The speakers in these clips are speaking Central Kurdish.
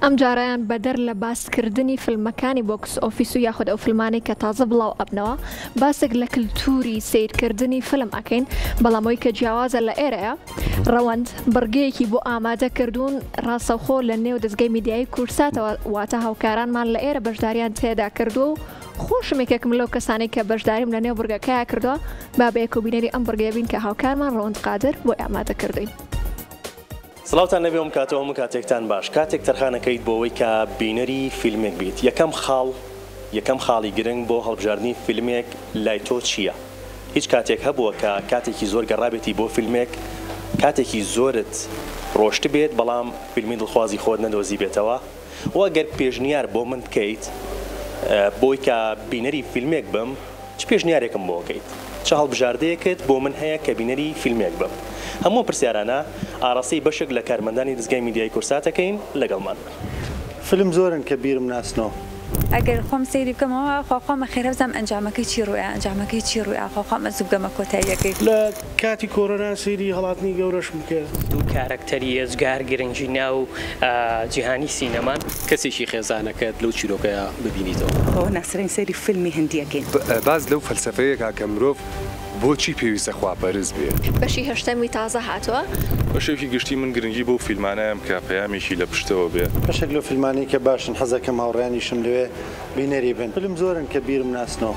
ئەم جارایان بەدەر لە باسکردنی فیلمەکانی بۆکس ئۆفیس و یاخود ئەو فیلمانەی کە تازە بڵاو ئەبنەوە باسێک لە کللتوری سیرکردنی فیلم ئەکەین بەڵامەوەی کە جیاوازە لە ئێرەیە ڕەوەند بڕگەیەکی بۆ ئامادە کردوون ڕاستەوخۆ لە نێو دەستگای میدیایی کورساتەوە واتە هاوکارانمان لە ئێرە بەشداریان تێدا کردو و خۆشم یەکێکم لەو کەسانی کە بەشداریم لە نێو بورگەکەیە کردووە با بە یەکۆبینەری ئەم بڕگەیە بین کە هاوکارمان ڕەوەند قادر بۆ ئامادە کردوین. سڵاوتان لەبێ ئەم کاتەوە هەموو کاتێکتان باش کاتێک تەرخانەکەیت بۆ ئەوەی کە بینەری فیلمێک بیت یەکەم خاڵی گرنگ بۆ هەڵبژاردننی فیلمێک لای تۆ چییە؟ هیچ کاتێک هەبووە کە کاتێکی زۆر گەڕابێتی بۆ فیلمێک کاتێکی زۆرت ڕۆشت بێت بەڵام فیلمی دڵخوازی خۆت نەدۆزی بێتەوە و ئەگەر پێشنیار بۆ من بکەیت بۆی کە بینەری فیلمێک بم چ پێشنیارێکم بۆ بکەیت؟ چه هەڵبژاردەیەکت بۆ من هەیە کە بینەری فیلمێک بم؟ هەموو پرسیارانە ئاڕاستەی بەشێک لە کارمەندانی دەستگای میدیای کورساتەکەین لەگەڵمان. فیلم زۆرن کە بیرم ناسنەوە. ئەگەر خۆم سەیری بکەمەوە خۆخۆمە خێرە بزانم ئەنجامەکەی چی ڕوویە ئەنجامەکەی چی ڕوویە خۆخۆمە زوو بگەمە کۆتاییەکەی. لە کاتی کۆرۆنا سەیری هەڵاتنی گەورەشم کرد. دوو کارکتەری ێزگار گرنگی ناو جیهانی سینەمان کەسێکی خێزانەکەت لەو چیرۆکەیە ببینیتەوە. ئەوە ناسرین سەیری فیلمی هەندیەکەین. باز لەو فەلسەفەیەکە کە مرۆڤ بۆچی پێویستە خواپەرست بێت. بەشی هەشتەمی تازە هاتووە. بەشێکی گشتی من گرنگی بۆ فیلمانەیەم کە پەیامێکی لە پشتەوە بێ. بەشێک لەو فیلمانەی کە باشن حەزەکەم هاوڕێنیشم لەوێ بینەری بن. فیلم زۆرن کە بیرم ناسنەوە.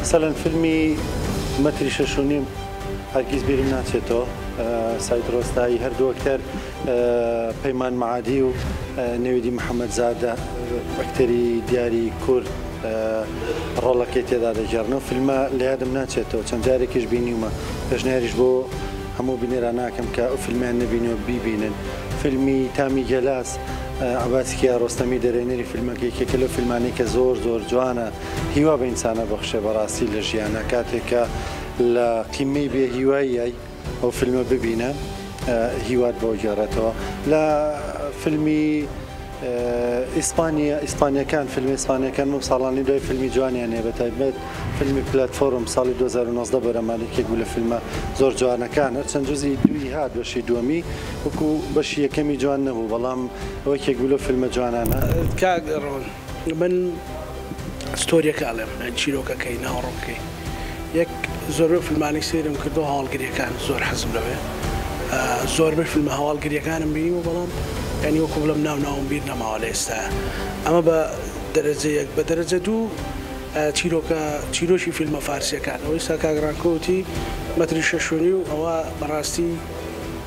مەسەڵەن فیلمی مەتری 6.5 هەرگیز بیرم ناچێتەوە. سایت ڕۆستایی هەردوو ئەکتەر پەیمان مەعادی و نێویدی محەممەد زادە ئەکتەری دیاری کورد ڕۆڵەکەی تێدا دەژێڕنەوە فیلمە لە یادم ناچێتەوە چەند جارێکیش بینیومە پێشنیاریش بۆ هەموو بینێران ناکەم کە ئەو فیلمیان نەبینەوە بیبینن. فیلمی تامی گەلاس عەباسکیا ڕۆستەمی دەرێنەری فیلمەکەیکێکە لەو فیلمانەی کە زۆر جوانە هیوا بە ئینسانە بەخشێ بەڕاستی لە ژیانە کاتێکە لە قیمەی بێ هیواییای ئەو فیلمە ببینە هیوات بۆ گێڕێتەوە. لە فیلمی ئیسپانیەکان فیلمی ئیسپانیەکان و ساڵانی دوای فیلمی جوانیان هەیە بەتایبەت فیلمی پلەتفۆرم ساڵی 2019 بەرەمانێکێک بوو لە فیلمە زۆر جوانەکانە چەند جزئی دوی هات بەشی دووەمی وەکو بەشی یەکەمی جوان نەبوو بەڵام ئەوەیەکێک بوو لە فیلمە جوانانە. من ستۆریەکە ئەڵێم چیرۆکەکەی ناوەڕۆکەی یەک زۆر فیلمانی سێرم کردو هەواڵگریەکان زۆر حەزم لەوێ زۆر بە فیلمە هەواڵگریەکانم بینیم و بەڵام ینی وەکو بڵم ناوم بیر نەماوە لە ئێستا ئەمە بە دەرەجە یەک بە دەرەجە دوو چیرۆشی فیلمە فارسیەکان ئەوەی سا کاگرانکۆتی مەتری 6.5 و ئەوە بەڕاستی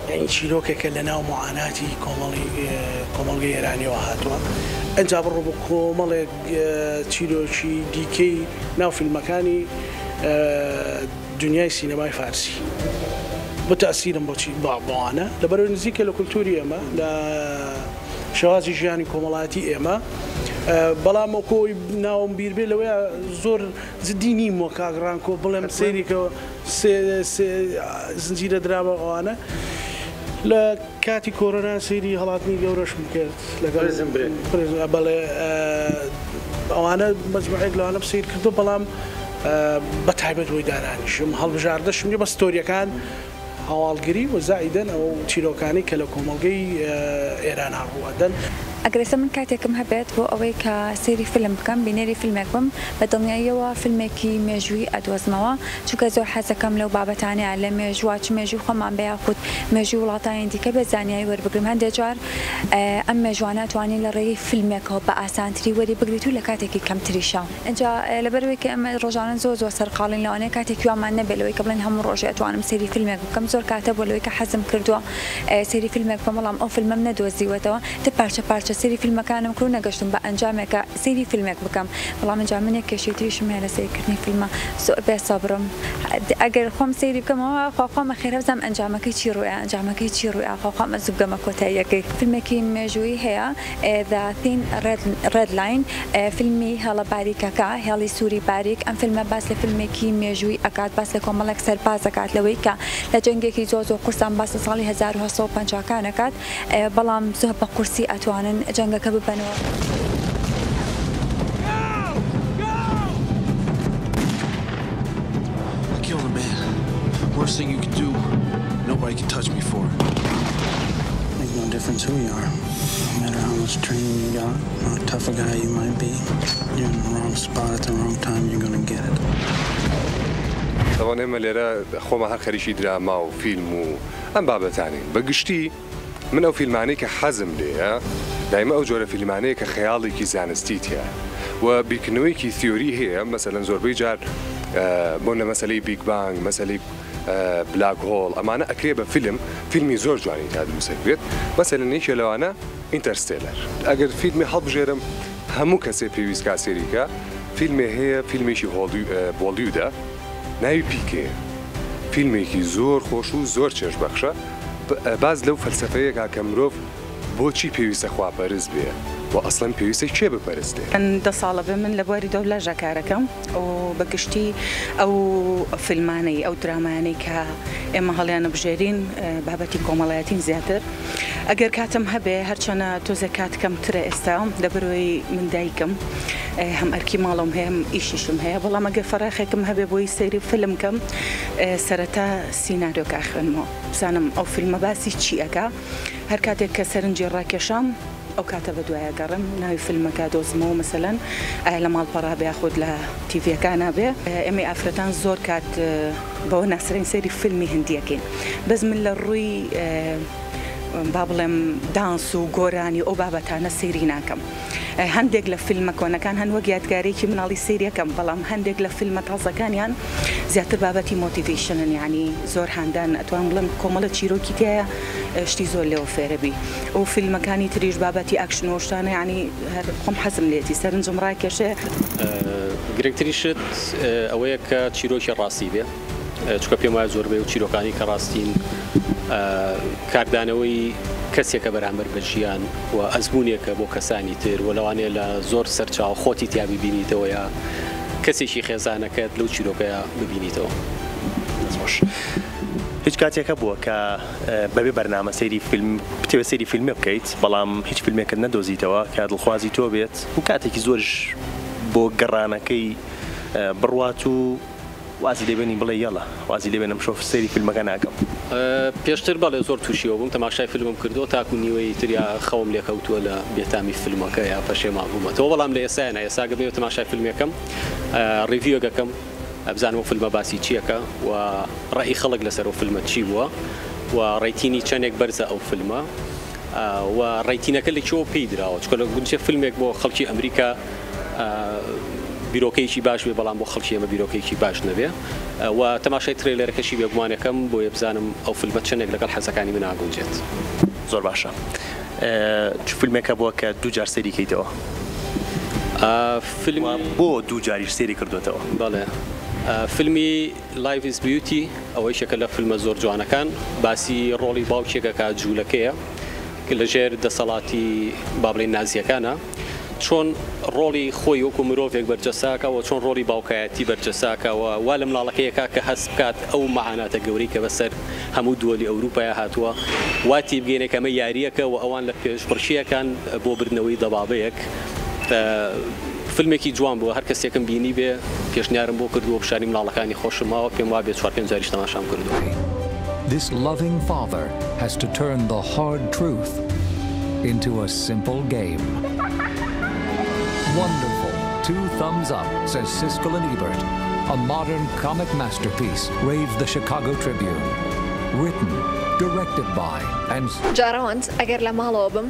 یعنی چیرۆکێکە لە ناو معاناتی کۆمەڵگەی ئێرانیەوە هاتووە ئەنجا بڕۆ بۆ کۆمەڵێک چیرۆکی دیکەی ناو فیلمەکانی دنیای سینەمای فارسی بەتەسیرم بۆچی باوانە لەبەرەوەی نزیکە لە کولتوری ئێمە لە شێوازی ژیانی کۆمەڵایەتی ئێمە بەڵام ئەوکۆی ناوم بیر بێ لەوەیە زۆر زدی نیم وە کاگڕانکۆ بڵێم سێریکەوە زنجیرە درامە ئەوانە لە کاتی کۆرۆنا سەیری هەڵاتنی گەورەشم کرد لەگەڵ بەڵێ ئەوانە مەجموعەیەک لەوانە سیر کردو بەڵام بەتایبەت وەی دارانیشم هەڵبژاردەشم بە ستۆریەکان هەواڵگری و زائیدەن ئەو چیرۆکانی کە لە کۆمەڵگەی ئێران هەڕوەدەن. ئەگرێسە من کاتێکم هەبێت بۆ ئەوەی کە سەیری فیلم بکەم بینەری فیلمێک بم بە دڵنیاییەوە فیلمێکی مێژووی ئەدۆزمەوە چونکە زۆر حەزەکەم لەو بابەتانەیە لە مێژووە چ مێژووی خۆمان بە یاخود مێژووی وڵاتانی دیکە بە زانیاری وەربگرم هەندێک جار ئەم مێژوانە توانین لە ڕێی فیلمێکەوە بە ئاسانتری وەری بگریت و لە کاتێکی کەمتریشە ئەجا لەبەرەوەی کە ئەمە ڕۆژانە زۆر سەرقاڵین لەوانەیە کاتێکی ومان نەبێت لەوەی کە بڵێن هەموو ڕۆژێ ئەتوانم سەیری فیلمێک بکەم زۆر کاتە بۆ لەوەی کە حەزم کردووە سەیری فیلمێک بکەم بەڵام ئەو فیلمەم نەدۆزیوەتەوە پارچە سەیری فیلمەکانم کرد نەگەشتم بە ئەنجامێکە سەیری فیلمێک بکەم بەڵام ئەنجام منێک کێشێتریشم هەیە لە سەیرکردنی فیلمە زۆر بێسەبرم ئەگەر خۆم سەیری بکەمەوە خۆخۆمە خێرە بزانم ئەنجامەکەی چی ڕوویە خۆخۆمە زوو بگەمە کۆتاییەکەی. فیلمێکی مێژووی هەیە The Thin Red Line فیلمی هێڵە باریکەکە هێڵی سووری باریک ئەم فیلمە باس لە فیلمێکی مێژووی ئەکات باس لە کۆمەڵێک سەرباز ئەکات لەوەی کە لە جەنگێکی زۆر قورسان باس لە ساڵی 1950 ئەکات بەڵام زۆر بە قورسی ئەتوانن جەنگەکە ببەنەوە. Worst thing you can do, nobody can touch me for it. Make no difference who you are, no matter how much much training you got, how tough a guy you might be, you're in the wrong spot at the wrong time, you're gonna get it. طبعا ئێمە لێرە خۆمە هەر خەریکی دراما و فیلم و ئەم بابەتانین بەگشتی من ئەو فیلمانەی کە حەزم لێیە دایمە ئەو جۆرە فیلمانەیە کە خەیاڵێکی زانستی تایە و بیرکردنەوەیکی تیۆری هەیە مەسەلەن زۆربەی جار بۆ لە مەسەلەی بیگ بانگ مەسەلەی بلاک هۆڵ ئەمانە ئەکرێ بە فیلمی زۆر جوانی تا دروست بێت مەسەلەن یەکێ لەوانە ئینتەرستێلەر ئەگەر فیلمی هەڵبژێرم هەموو کەسێ پێویست کا سێریکە فیلمێ هەیە فیلمێکی بۆلیوودە ناوی پیکێ فیلمێکی زۆر خۆش و زۆر چێژبەخشە باز لەو فەلسەفەیەکا کە مرۆڤ بۆچی پێویستە خواپەرست بێ و ئەسڵەن پێویستە کێ بپەرستێ من 10 ساڵە بێ من لە بواری دەوڵەژە کارەکەم و بەگشتی ئەو فیلمانەی ئەو درامانەی کە ئێمە هەڵیانە بژێرین بابەتی کۆمەڵایەتین زیاتر ئەگەر کاتم هەبێ هەرچەنە تۆزە کاتکەم ترە ئێستا لەبەرەوەی من دایکم هەم ئەرکی ماڵم هەیە ئیشیشم هەیە بەڵام ئەگەر فەراخێکم هەبێ بۆی سەیری فیلمکەم سەرەتا سیناریۆکە خوێنمەوە بزانم ئەو فیلمە باسی چی ئەکا هەر کاتێک کە سەرنجی ڕاکێشام ئەو کاتە بە دوایە گەڕم ناوی فیلمەکە دۆزمەوە مەسەلەن لە ماڵپەڕا بێ خۆت لە تیڤەکانە بێ ئێمە ئافرەتان زۆر کات بەوە ناسرین سەیری فیلمی هندیەکەین بەس من لە ڕووی با بڵێم دانس و گۆرانی ئەو بابەتانە سەیری ناکەم هەندێک لە فیلمە کۆنەکان هەن وەک یادگارێکی مناڵی سەیریەکەم بەڵام هەندێک لە فیلمە تازەکانیان زیاتر بابەتی مۆتیڤیشنن یعنی زۆر هاندان ئەتوان بڵم کۆمەڵە چیرۆکی تایە شتی زۆر لێوە فێرەبی ئەو فیلمەکانی تریش بابەتی ئاکشن و شتانە یعنی خۆم حەزم لێتی سەرنجم ڕاکێشێ گرنگتریشت ئەوەیە کە چیرۆکی ڕاستی بێ چکە پێم وایە زۆربەی و چیرۆکانی کە ڕاستین کاردانەوەی کەسێکە بەرامبەر بە ژیان و ئەزمونێکە بۆ کەسانی تر و لەوانەیە لە زۆر سەرچاو خۆتی تیا ببینیتەوە یا کەسێکی خێزانەکەت لەو چیرۆکەیە ببینیتەوە. هیچ کاتێکە بووە کە بەبێ بەرنامە سەیری فیلم بتەوێت سەیری فیلمێ بکەیت بەڵام هیچ فیلمێکت نەدۆزیتەوە کە دڵخوازی تۆ بێت و کاتێکی زۆرش بۆ گەڕانەکەی بڕوات و وازی لێبێنی بڵێ یەڵە وازی لێبێنم شۆف سەیری فیلمەکە ناکەم پێشتر بەڵێ زۆر تووشیەوە بووم تەماشای فیلمم کردو تاکو نیوەی تریا خەوم لێکەوتووە لە بێتامی فیلمەکە یا پەشێمان بوومەتەوە بەڵام لە ئێسایە ئێساگە بێت تەماشای فیلمەکەم ڕیڤیۆگەکەم ئەبزانم و فیلمە باسی چیەکە و ڕێی خەڵک لەسەر و فیلمە چی بووە و ڕێتینی چەندێک بەرزە ئەو فیلمە و ڕێتینەکە لەکیەوە پێی دراوە چکە لە گونجێ فیلمێک بۆ خەڵکی ئەمریکا بیرۆکەیەکی باش بێ بەڵام بۆ خەڵکی ئێمە بیرۆکەیەکی باش نەبێ و تەماشای ترێلەرەکەشی بێگومانەکەم بۆ بزانم ئەو فیلمە چەندێک لەگەڵ حەزەکانی من ئاگونجێت. زۆر باشە چ فیلمێکە بووە کە دوو جار سەیری کەیتەوە فیلم بۆ دوو جاریش سەیری کردوێتەوە؟ بەڵێ فیلمی Life is Beauty ئەوەی شەکە لە فیلمە زۆر جوانەکان باسی ڕۆڵی باوکێکەکە جوولەکەیە لەژێر دەسەڵاتی بابڵین نازیەکانە چۆن ڕۆڵی خۆی وەکو مرۆڤێک بەرجەساکەوە چۆن ڕۆڵی باوکایەتی بەرجەساکەوە وا لە منداڵەکەیەکە کە هەست بکات ئەو مەعاناتە گەورەی کە بەسەر هەموو دووەلی ئەوروپایە هاتووە واتی بگەینێک ئەمە یاریەکە و ئەوان لە پێشبڕشیەکان بۆ بردنەوەی دەبابەیەک فیلمێکی جوان بووە هەر کەسێکم بینی بێ پێشنیارم بۆ کردووە بشاری منداڵەکانی خۆشمەوە پێم وا بێت 4-5 جاریش تەماشام کردووە. This loving father has to turn the hard truth into a simple game. Wonderful. 2 thumbs up, says Siskel and Ebert. A modern comic masterpiece, raves the Chicago Tribune. Written, directed by, and... جاراوند ئەگەر لە ماڵەوە بم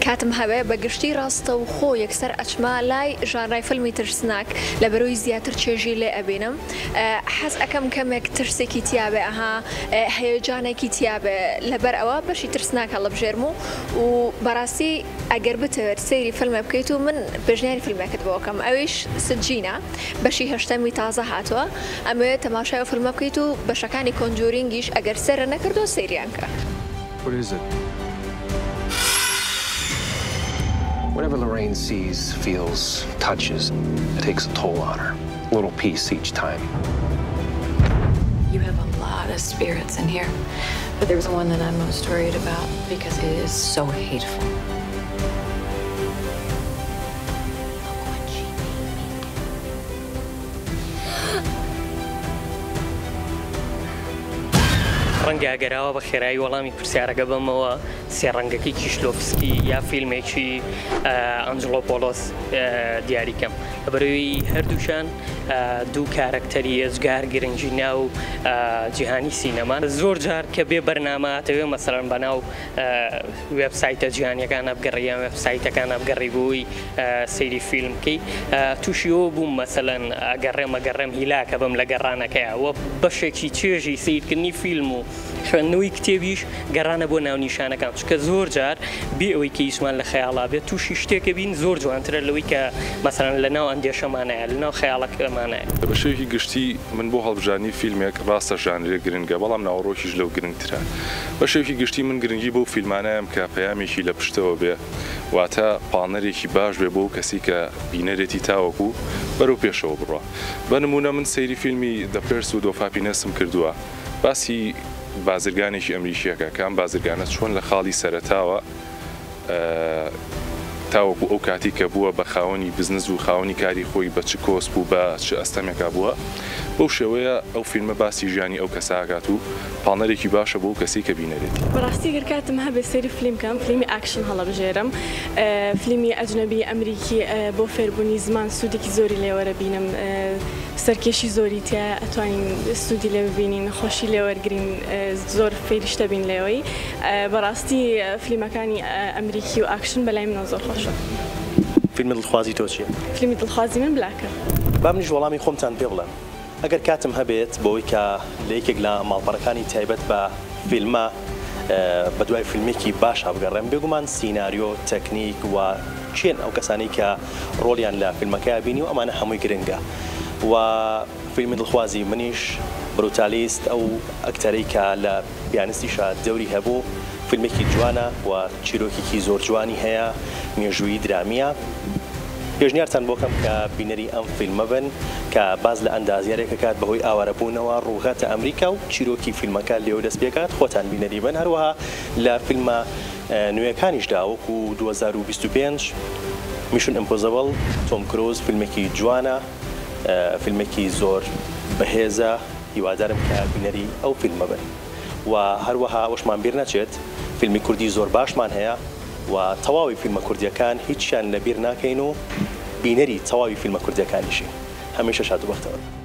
کاتم هەبێ بە گشتی ڕاستە و خۆ یەکسەر ئەچما لای ژانرای فیلمی ترسناک لە بەرەوەی زیاتر چێژی لێ ئەبینم حەز ئەەکەم کەمێک ترسێکی تیاابێ ئەها هەیەجانێکی تیاابێ لەبەر ئەوە بەشی ترسناکە لە بژێرم و بەڕاستی ئەگەر بتەوێت سەیری فیلمە بکەیت و من پێشنیاری فیلمەکەت بۆکەم ئەویش سجینە بەشی هەشتەمی تازە هاتووە ئەمەوێت تەماشای فیلمە بکەیت و بەشەکانی کۆنجورینگیش ئەگەر سەرە نەکردو سەیریان کە. What is it? Whatever Lorraine sees, feels, touches, it takes a toll on her. A little piece each time. You have a lot of spirits in here, but there's one that I'm most worried about because it is so hateful. ڕەنگاگەراوە بە خێرایی وەڵامی پرسیارەکە بەمەوە سێ ڕەنگەکەی کیشلۆفسکی یا فیلمێکی ئەنجلۆپۆلۆس دیاریکەم لەبەرەوەی هەردووشان دوو کارکتەری ئێزگار گرنگی ناو جیهانی سینەمان زۆر جار کە بێ بەرنامەتەوێ مەسەرەن بەناو وێبسایتە جیهانیەکانە بگەڕیان وێبسایتەکانە بگەڕی بۆی سەیری فیلمکەی تووشیەوە بووم مەسەلەن ئەگەڕێم هیلاکە بم لە گەڕانەکەیەوە بەشێکی چێژی سیرکردنی فیلم و خوێندنەوەی کتێبیش گەڕانە بۆ ناو نیشانەکان چکە زۆر جار بێ ئەوەی کە ئیسمان لە خەیاڵا بێت تووشی شتێکە بین زۆر جوانترە لەوەی کە مەسەرەن لە ناو ئەندێشەمانەیە لە ناو خەیاڵەکەمانەیە بە شێوکی گشتی من بۆ هەڵبژارنی فیلمێک ڕاستە ژانرێ گرنگە بەڵام ناوەڕۆکیش لەو گرنگترە بە شێوکی گشتی من گرنگی بۆ فیلمانەیەم کە پەیامێکی لە پشتەوە بێ واتە پاڵنەرێکی باش بێ بۆ کەسی کە بینەرێتی تاوەکو بەرەو پێشەوە بڕە بە نمونە من سەیری فیلمی دە پێرس و دۆفاپینەسم کردووە باسی بازرگانێکی ئەمریکیەکە کام بازرگانە چۆن لە خاڵی سەرەتاوە تاوەکو ئەو کاتی کە بووە بە خاوەنی بزنس و خاوەنی کاری خۆی بە چ کۆس بوو بە چ ئەستەمێکا بووە بەو شێوەیە ئەو فیلمە باسی ژیانی ئەو کەساکات و پاڵنەرێکی باشە بۆ کەسی کە بینەرێت بەڕاستی گەرکاتم هەبێ سەیری فیلمکەم فیلمی ئاکشن هەڵەبژێرم فیلمی ئەجنەبی ئەمریکی بۆ فێربوونی زمان سوودێکی زۆری لێوەرە بینم سەرکێشی زۆری تیا ئەتوانین سوودی لێ ببینین خۆشی لێوەرگرین زۆر فێریشتە بین لێەوەی بەڕاستی فیلمەکانی ئەمریکی و ئاکشن بەلای منەوە زۆر خۆشە. فیلمی دڵخوازی تۆ چییە؟ فیلمی دڵخوازی من بلاکە. با منیش وەڵامی خۆمتان پێ بڵێم ئەگەر کاتم هەبێت بۆەوەی کە لە یەکێک لە ماڵپەڕەکانی تایبەت بە فیلمە بە دوای فیلمێکی باش هەبگەڕێم بێگومان سیناریۆ تەکنیک و چێن ئەو کەسانی کە ڕۆلیان لە فیلمەکە بینی و ئەمانە هەمووی گرنگە و فیلمی دڵخوازی منیش بروتالیست ئەو ئەکتەرەی کە لە پیانستیشە دەوری هەبوو فیلمێکی جوانە و چیرۆکێکی زۆر جوانی هەیە مێژووی درامیە پێشنیارتان بۆکەم کە بینەری ئەم فیلمە بن کە باز لە ئەندازیارێکە کات بەهۆی ئاوارەبوونەوە ڕووهاتە ئەمریکا و چیرۆکی فیلمەکە لێو دەست پێکات خۆتان بینەری بن هەروەها لە فیلمە نوێیەکانیشدا وەکو 2025 میشن ئیمپۆزیبل تۆم کروز فیلمێکی جوانە فیلمێکی زۆر بەهێزە هیوادارم کە بینەری ئەو فیلمە بن و هەروەها ئەوشمان بیر نەچێت فیلمی کوردی زۆر باشمان هەیە و تەواوی فیلمە کوردیەکان هیچیان لەبیر ناکەین و بینەری تەواوی فیلمە کوردیەکانیشی هەمیشە شاد و بەختەوە.